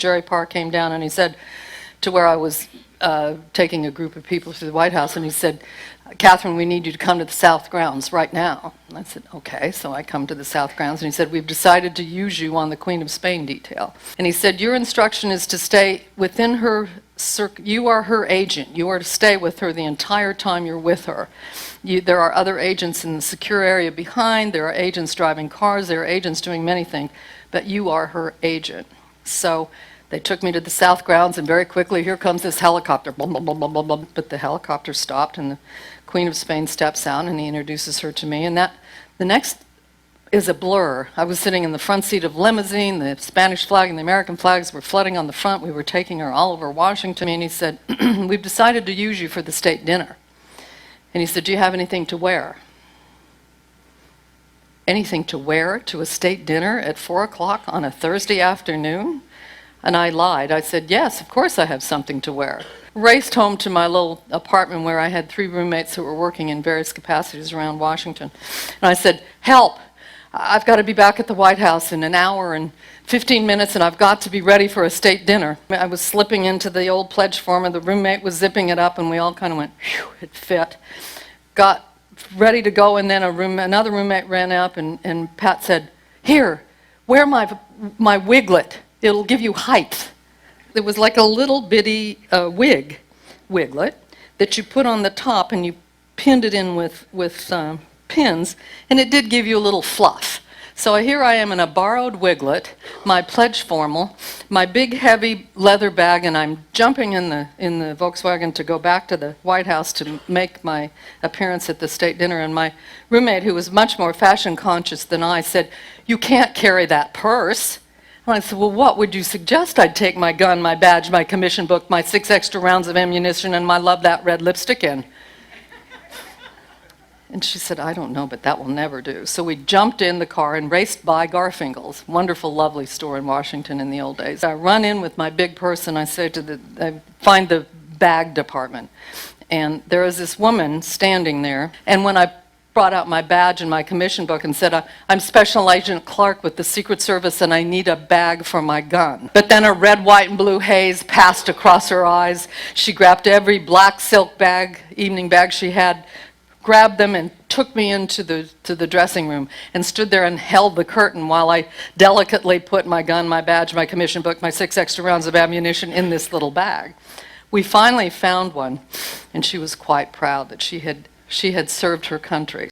Jerry Parr came down and he said to where I was taking a group of people to the White House, and he said, Kathryn, we need you to come to the South Grounds right now. And I said, okay. So I come to the South Grounds, and he said, we've decided to use you on the Queen of Spain detail. And he said, your instruction is to stay within her circle. You are her agent. You are to stay with her the entire time you're with her. There are other agents in the secure area behind. There are agents driving cars. There are agents doing many things. But you are her agent. So they took me to the South Grounds, and very quickly, here comes this helicopter. Blah, blah, blah, blah, blah, blah. But the helicopter stopped, and the Queen of Spain steps out, and he introduces her to me. And the next is a blur. I was sitting in the front seat of limousine. The Spanish flag and the American flags were flooding on the front. We were taking her all over Washington. And he said, we've decided to use you for the state dinner. And he said, do you have anything to wear? Anything to wear to a state dinner at 4 o'clock on a Thursday afternoon? And I lied. I said, yes, of course I have something to wear. Raced home to my little apartment where I had 3 roommates who were working in various capacities around Washington. And I said, help, I've got to be back at the White House in an hour and 15 minutes, and I've got to be ready for a state dinner. I was slipping into the old pledge form, and the roommate was zipping it up, and we all kind of went, phew, it fit. Got ready to go, and then another roommate ran up, and Pat said, here, wear my wiglet. It'll give you height. It was like a little bitty wiglet that you put on the top, and you pinned it in with pins, and it did give you a little fluff. So here I am in a borrowed wiglet, my pledge formal, my big heavy leather bag, and I'm jumping in the Volkswagen to go back to the White House to make my appearance at the state dinner. And my roommate, who was much more fashion conscious than I, said, you can't carry that purse. And I said, well, what would you suggest? I'd take my gun, my badge, my commission book, my 6 extra rounds of ammunition, and my Love That Red lipstick in. And she said, I don't know, but that will never do. So we jumped in the car and raced by Garfinkel's, wonderful, lovely store in Washington in the old days. I run in with my big purse, and I say I find the bag department. And there is this woman standing there, and when I brought out my badge and my commission book and said, I'm Special Agent Clark with the Secret Service, and I need a bag for my gun. But then a red, white, and blue haze passed across her eyes. She grabbed every black silk bag, evening bag she had, grabbed them and took me into the dressing room and stood there and held the curtain while I delicately put my gun, my badge, my commission book, my 6 extra rounds of ammunition in this little bag. We finally found one, and she was quite proud that she had served her country.